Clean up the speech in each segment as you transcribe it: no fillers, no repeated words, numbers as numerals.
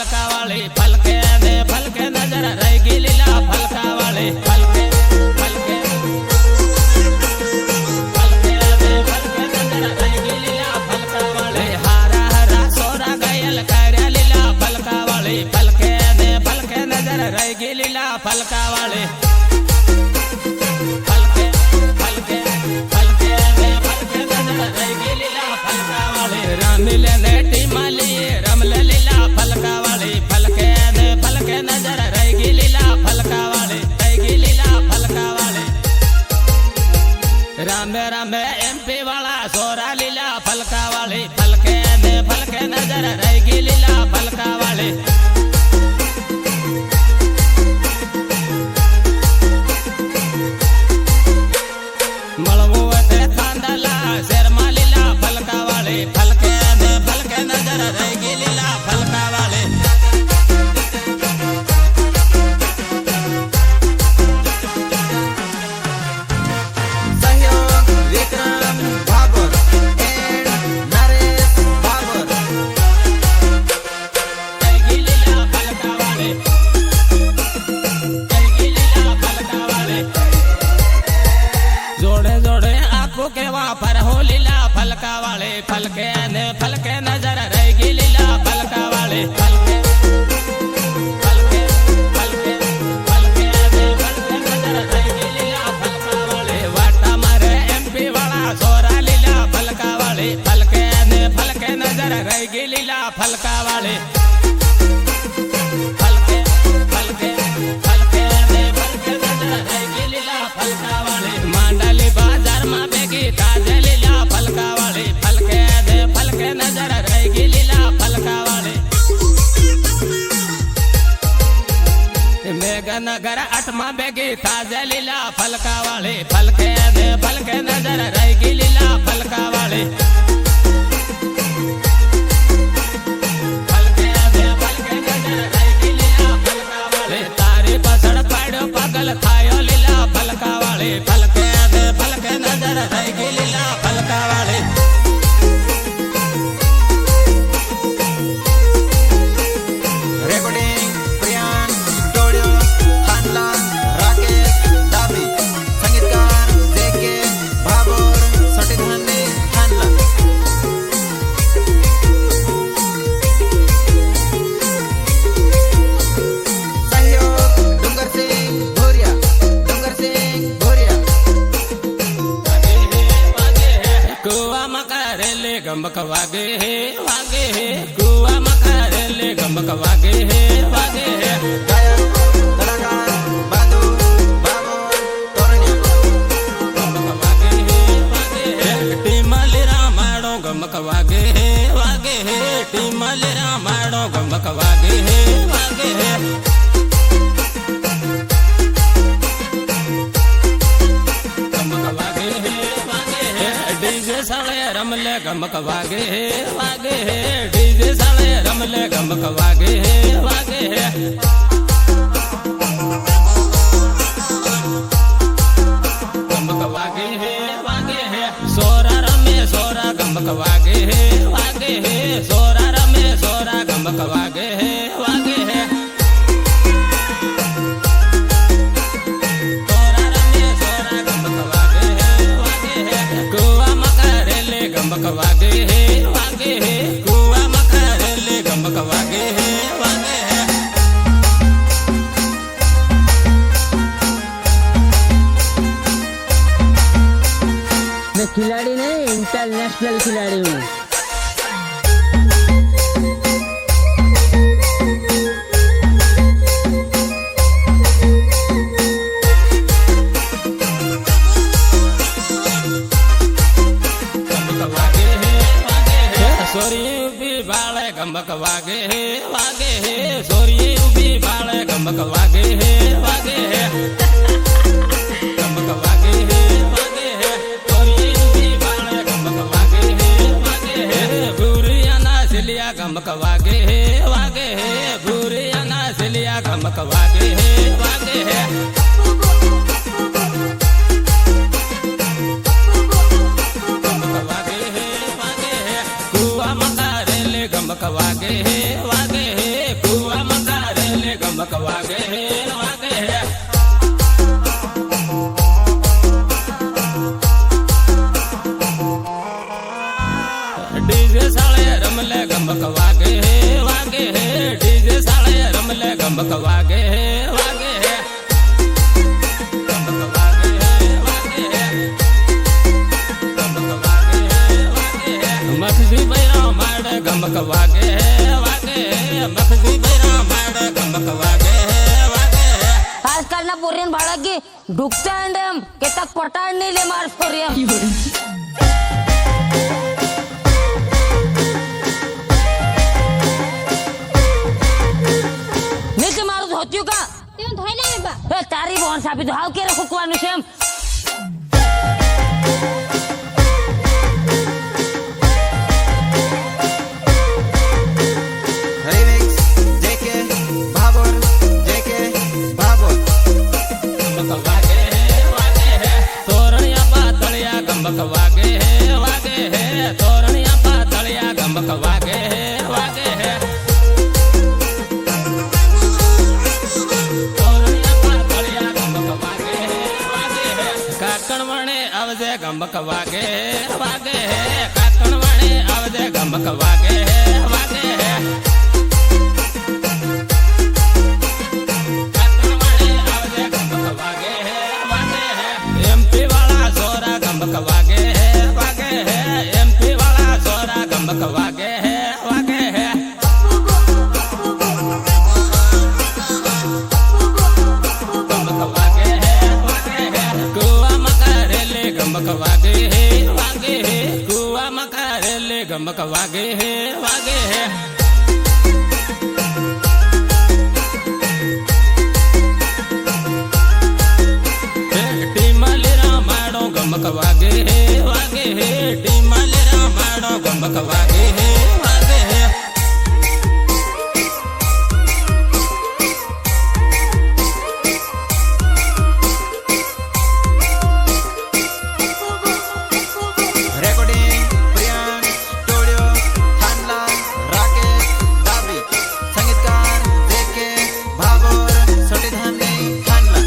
फलका वाली फलके दे फलके नजर रहेगी लीला फलका वाली फलके फलके फलके दे फलके नजर रहेगी लीला फलका वाली हारा हरा सोरा गयल कार्या लीला फलका वाली फलके दे फलके नजर रहेगी लीला फलका वाली फलके फलके फलके दे फलके नजर रहेगी लीला फलका वाली रामिले ने टीमाली रमले लीला फलका वाली फलके दे फलके नजर रहेगी लीला फलका वाली रहेगी लीला फलका वाली रामे रामे एमपी वाला सोरा लीला फलका वाली फलके दे फलके नजर रहेगी लीला फलका वाली मलमुते थांदला शर्मा लीला फलका वाली फलके दे फलके नजर रहेगी लीला फलका वाली सहयोग विक्रम भाबर एंड नरेश भाबर रहेगी लीला फलका वाली रहेगी लीला फलका वाली जोड़े जोड़े आपको के वहाँ पर हो लीला फलका वाले फलके ने फलके नजर रहेगी लीला फलका वाले फलके फलके फलके फलके ने फलके नजर रहेगी लीला फलका वाले वाटा मारे एमपी वाला सोरा लीला फलका वाले फलके ने फलके नजर रहेगी लीला फलका वाले फलके फलके फलके ने फलके नजर रहेगी लीला फलका वाले मांडली बाजार में बेगी ताजे लीला फलका वाले फलके दे फलके नजर रहेगी लीला फलका वाले मेघनगर 8 बेगी ताजे लीला फलका वाले फलके दे फलके नजर रहेगी लीला फलका वाले फलके दे फलके नजर रहेगी लीला फलका वाले तारी पसड़ पाड़ो पगल खायो लीला फलका वाले फलके दे फलके नजर रहेगी लीला फलका वाले रेकॉर्डिंग प्रियांश डोळ्यो थानला राकेश दाबी संगीतकार जेके भाबर सटीधाने थानला सहयोग डूंगर सिंह भोरिया कुआ मकारेले गमक वागे है कुआ मकारेले गमक वागे है गायक कलाकार बादू भाबर तोरण्या गमक वागे है टीमली रामायणो गमक वागे है टीमली रामायणो गमक वागे है गमक वागे है डीजे साले रमले गमक वागे है डीजे साले रमले गमक वागे है गमक वागे है सोरा रमे सोरा गमक वागे है सोरा रमे सोरा गमक वागे है सोरा रमे सोरा गमक वागे है कुआ मकारेले गमक वागे है कुआ मकारेले गमक वागे है मैं खिलाड़ी नहीं इंटरनेशनल खिलाड़ी हूँ। सोरी भी बाले गमक वागे है सोरी भी बाले गमक वागे है गमक वागे है सोरी भी बाले गमक वागे है बुरिया ना सिलिया गमक वागे है बुरिया ना सिलिया गमक वागे है गमक वागे है कुआ गमक वागे वागे डीजे साले रमले गमक वागे वागे डीजे साले रमले गमक वागे वागे गमक वागे वागे गमक वागे वागे मखजी बैरा माड गमक वागे वागे मखजी बैरा माड गमक वागे वागे आजकाल ना पोरीन भाड़ा की ढुकता अंडम के तक पटाण नहीं ले मार पोरिया नीचे मारू धोतियो का तें धोइले में बा ए तारी बोन साबी धाव के रखो कुआनु सेम रिमिक्स जेके भाबोर जेके भाबोर गमक वागे वागे तोरणिया पातळिया गमक वागे वागे तोरणिया पातळिया गमक वागे वागे तोरणिया पातळिया गमक वागे वागे काकणवणे आवजे गमक वागे वागे काकणवणे आवजे गमक वागे वागे एमपी वाला जोरा गमक वागे वागे एमपी वाला जोरा गमक वागे वागे गमक वागे वागे कुआ मकारेले गमक वागे वागे कुआ मकारेले गमक वागे वागे गमक वागे वागे टीमलेरा माडो गमक वागे वागे रेकॉर्डिंग प्रियांक स्टुडिओ थानला राकेश दाबी संगीतकार जेके भाबोर सोटीधानी थानला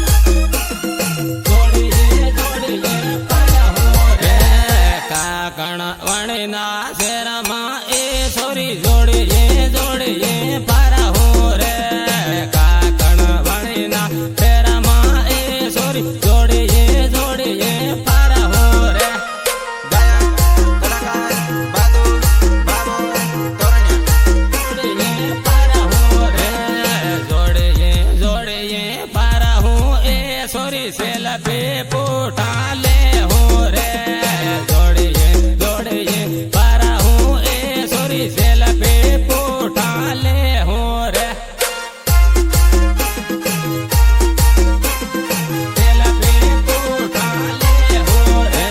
जोड़िए जोड़िए पाया हो रे काकण वणिना शेरमा ए छोरी जोड़िए जोड़िए पारा हो रे काकण वणिना शेरमा ए छोरी जोड़िए जोड़िए पारा हो रे गायक कलाकार बहादुर भाबोर तोरणिया जोड़िए पारा हो रे जोड़िए जोड़िए पारा हो ए छोरी से लपे पोटा ले हो रे जोड़िए जोड़िए पारा हो ए छोरी से लपे पोटा ले हो रे से लपे पोटा ले हो रे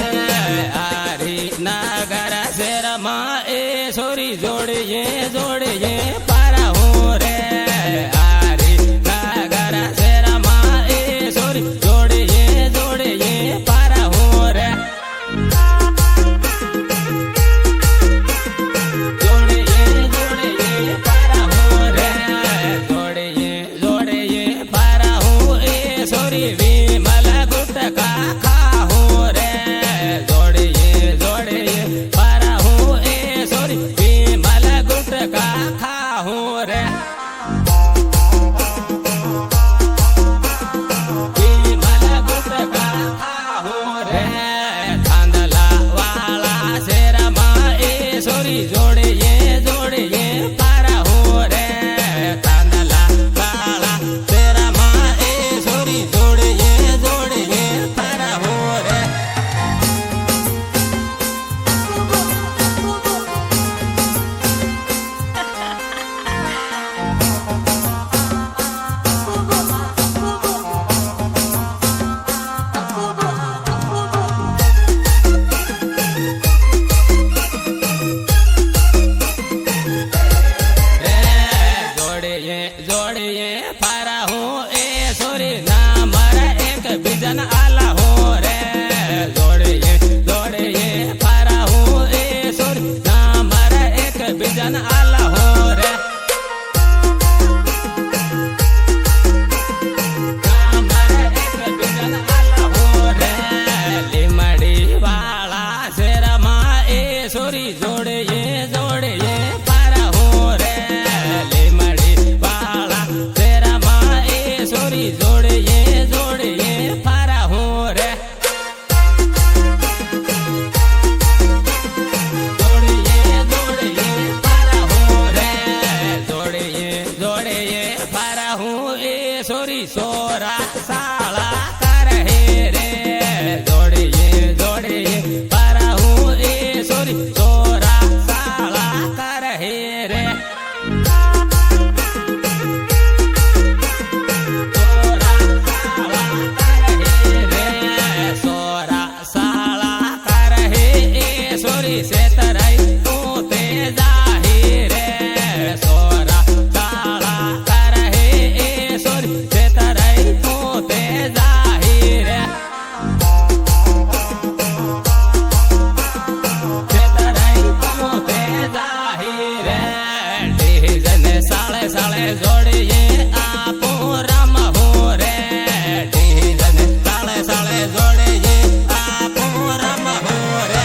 आरी नागर से रमा ए छोरी जोड़िए जोड़िए पारा हो रे आरी नागर से रमा ए छोरी जोड़िए जोड़िए पारा हो रे जोड़िए जोड़िए पारा हो रे जोड़िए जोड़िए पारा हो ए छोरी विमल गुटका खा हो रे जोड़िए जोड़िए पारा हो ए छोरी विमल गुटका खा हो रे विमल गुटका खा हो रे थांदला वाला शेरमा ए छोरी जोड़िए जोड़िए पारा हो रे थांदला वाला शेरमा ए छोरी जोड़िए जोड़िए पारा हो रे સોરી જોડે પારા હું રે લીમડી વાળા તેરામાં એ સોરી જોડે પારા હું રે સોરી સોરા સાળા કરે રે જોડીએ પારા હું એ સોરી સોરા સાળા કરે રે સોરા સાળા કરે એ સોરી સેતરાઈ તું તે જાહી રે સોરા સાળા કરે એ સોરી સેતરાઈ તું તે જાહી રે સેતરાઈ તું તે જાહી રે ડીજને સાળે જોડીએ આપો રામ હો રે ડીજને સાળે જોડીએ આપો રામ હો રે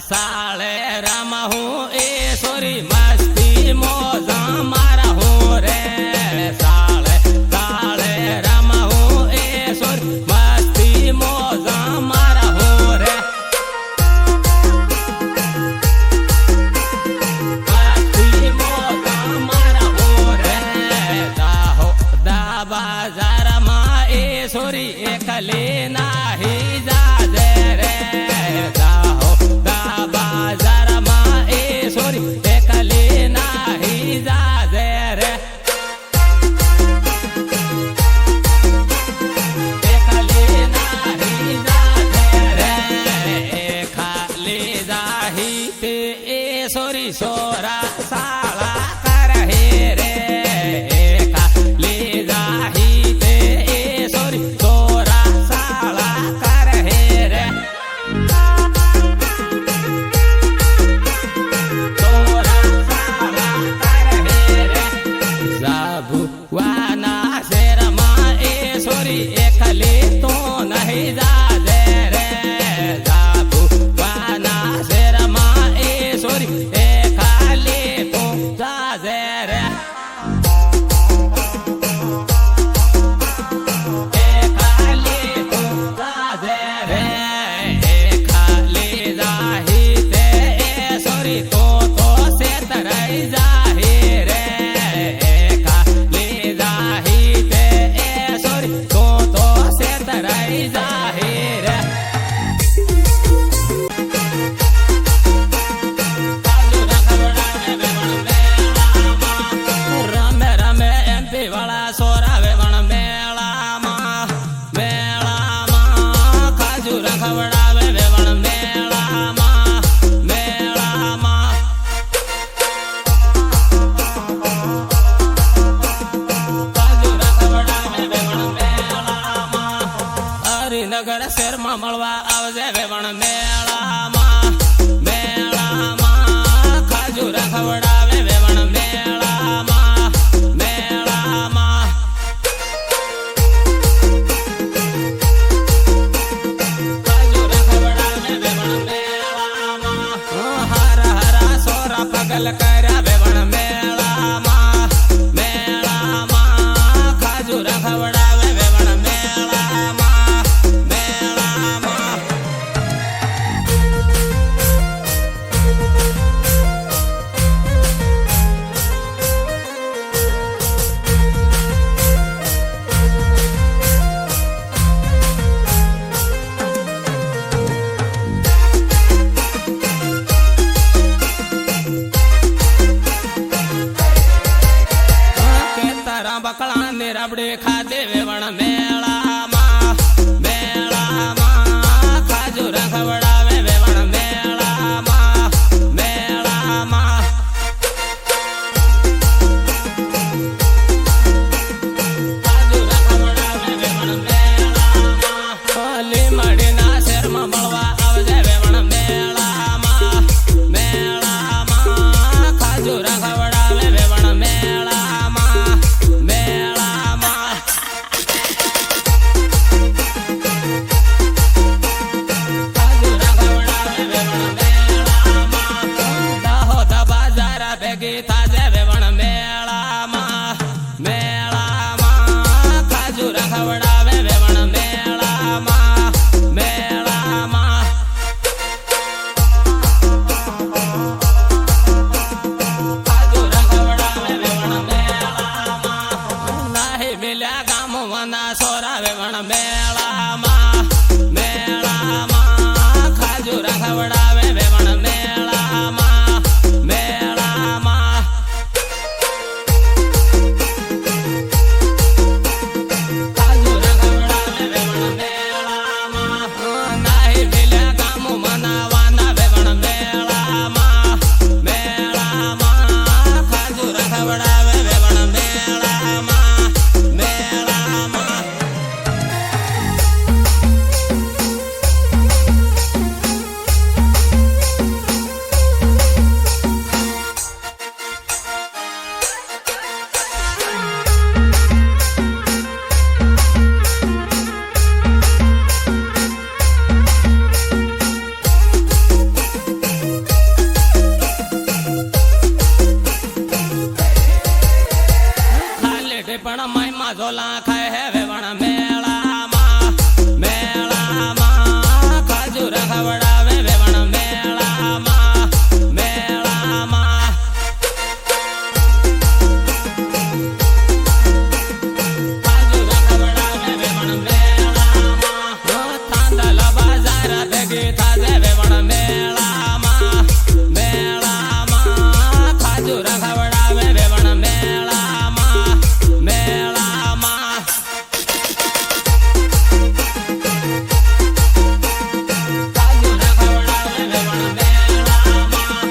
સાળે રામ હું એ સોરી મસ્તી મોજા મારા હું રે સાળે રામ હું એ સોરી મસ્તી મોજા મારા હું રે મસ્તી મોજા મારા હું રે દાહો દા બાજારમાં એ સોરી એકલી નાહી જાજે રે દાહો બાજારમાં એ સોરી એકલી નાહી જાજે રે એકલી નાહી જાજે રે ખાલી જાહી તે એ સોરી સોરા સાળા કરે રે ખાલી જાહી તે એ સોરી સોરા સાળા કરે રે વાના શેરમાં એ સોરી એકલી તો નહીં જાજે રે જાબુ વાના શેરમાં એ સોરી એકલી તો જાજે રે એકલી તો જાજે રે એકલી જાહી તે એ સોરી તો સેતરાઈ જાહી રે સેતરાઈ જાહી રે રમે એમપી વાળા સોરા વેવણ મેળામાં ખાજુ રખવડાવે વેવણ મેળામાં ખાજુ રખવડાવે વેવણ મેળામાં હરિનગર શહેરમાં મળવા આવજે વેવણ મેળામાં ખાજુ રખવડાવે વેવણ મેળામાં ખાજુ રખવડાવે વેવણ મેળામાં હારા સોરા પગલ કર્યા વેવણ મેળામાં ખાજુ રખવડાવે વેવણ મેળામાં બકળા ને રબડે ખાધે વેવણ મેળામાં ખાજુ રખવડાવે વેવણ મેળામાં ખાજુ ખવડાવે વેવણ મેળામાં મેળામાં ખાજુરા ખવડાવે વેવણ મેળામાં નાહી મિલ્યા ગામવાના સોરા વેવણ મેળામાં મેળામાં ખાજુરા ખવડાવે વેવણ મેળામાં મેળામાં ખાજુરા ખવડાવે વેવણ મેળામાં નાહી મિલ્યા ગામ મનાવાના વેવણ મેળામાં મેળામાં ખાજુરા ખવડાવે વેવણ મેળામાં મેળામાં ખાલી પણ માયમાં ઝોલા ખાય હે વેવણ મેળામાં મેળામાં ખાજુરા ખવડાવે વેવણ મેળામાં મેળામાં ખાજુરા ખવડાવે વેવણ મેળામાં થાંદલ બજાર ભેગી થાજે વેવણ મેળામાં મેળામાં ખાજુરા ખવડાવે વેવણ મેળામાં મેળામાં ખાજુરા ખવડાવે વેવણ મેળામાં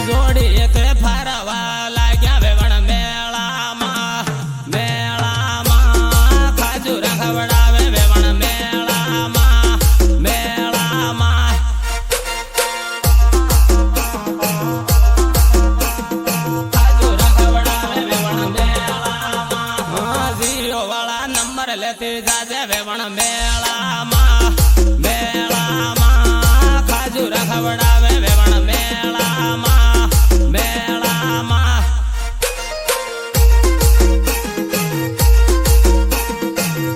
જોડી એક ફરવા લાગ્યા વેવણ મેળામાં મેળામાં ખાજુરા ખવડાવે વેવણ મેળામાં મેળામાં ખાજુરા ખવડાવે વેવણ મેળામાં ઝીરો વાળા નંબર લેતી જાજે વેવણ મેળામાં મેળામાં ખાજુરા ખવડાવે વેવણ મેળામાં મેળામાં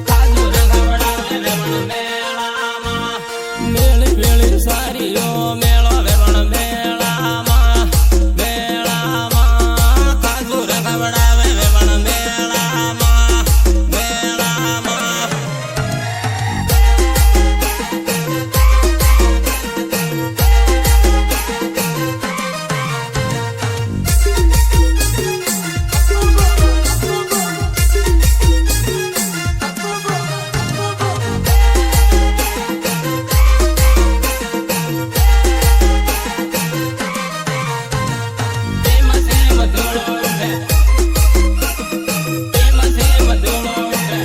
ખાજુરા ખવડાવે વેવણ મેળામાં મેળી મેળી સારીઓ મેળો વેવણ મેળામાં મેળામાં ખાજુરા ખવડાવે વેવણ મેળામાં મેળામાં પ્રેમ સે મધુરો ઉઠે પ્રેમ સે મધુરો ઉઠે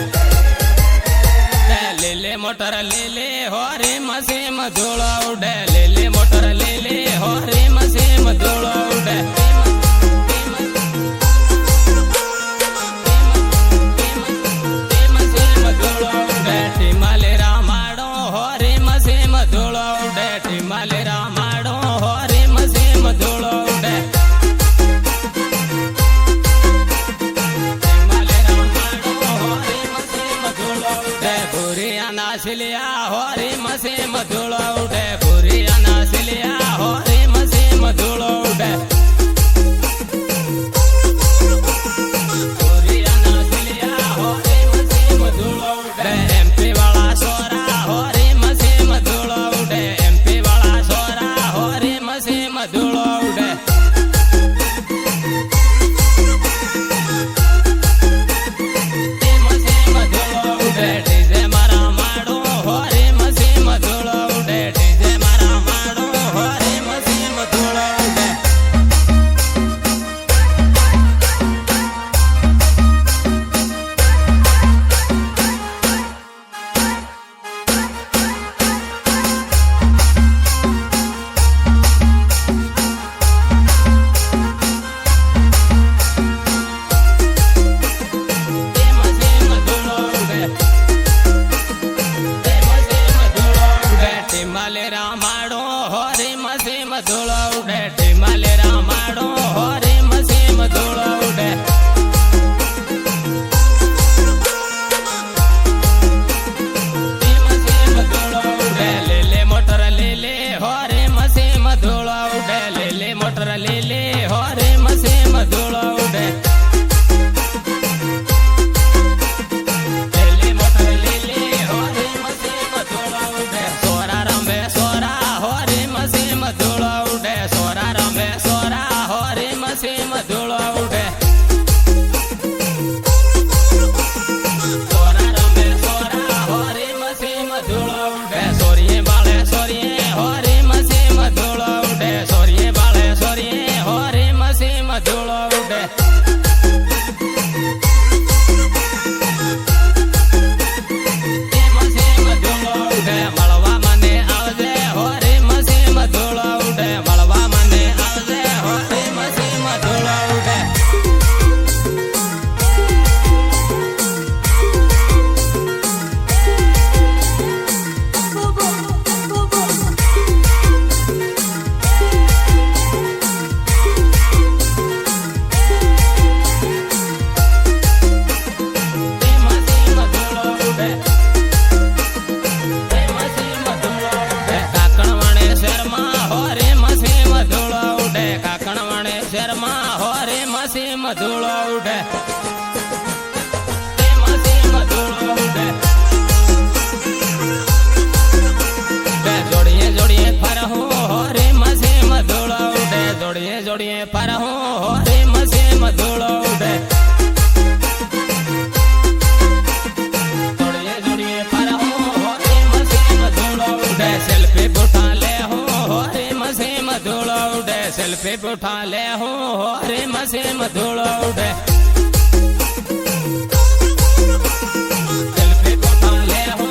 લેલે મોટર લેલે હો રે મસે મધુરો ઉડે લેલે મોટર લેલે હો રે મસે મધુરો ઉડે પ્રેમ સે મધુરો ઉડે ટીમાલે રામાડો હો રે મસે મધુરો ઉડે ટીમાલે રામાડો હો રે મસે મધુરો ઉડે ટીમાલે રામાડો હો રે મસે મધુરો ઉડે ભૂરિયાના સિલિયા હો રે મસે મધુરો ઉડે ભૂરિયાના સિલિયા હો રે મસે મધુરો ઉડે ભૂરિયાના સિલિયા હો રે મસે મધુરો ઉડે એમપી વાળા સોરા હો રે મસે મધુરો ઉડે એમપી વાળા સોરા હો રે મસે મધુરો ઉડે મસે મધુરો ઉડે ડીજે મારા માડો હો રે મસે મધુરો ઉડે ડીજે મારા માડો હો રે મસે મધુરો ઉડે सेल्फी उठा ले हो रे मसे मधुलो उड़े सेल्फी उठा ले हो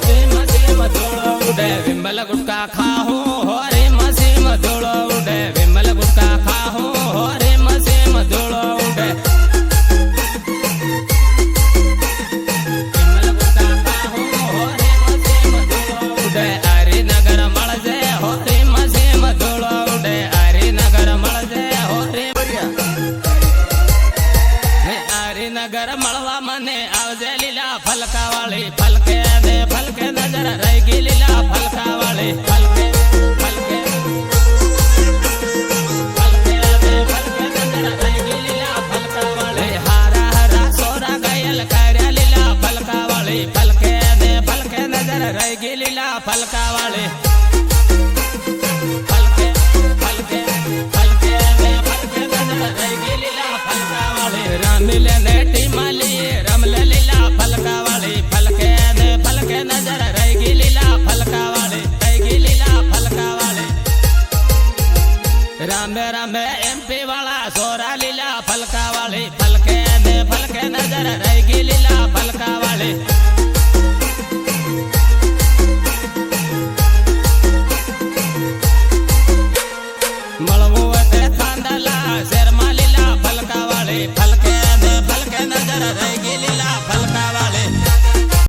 रे मसे मधुलो उड़े विमल गुटका खाओ रे मसे मधुलो उड़े विमल गुटका खाओ रे मसे मधुलो उड़े विमल गुटका खाओ रे मसे मधुलो उड़े अरे नगर मळ जे हो रे मसे मधुलो उड़े अरे नगर मळ जे हो रे अरे नगर मळवा मने आवजे लीला फलका वाली फलके नजर रहेगी लीला फलका वाली फलके फलके फलके नजर रहेगी लीला फलका वाली हारा हारा सोरा गयल कार्या लीला फलका वाली फलके नजर रहेगी लीला फलका वाली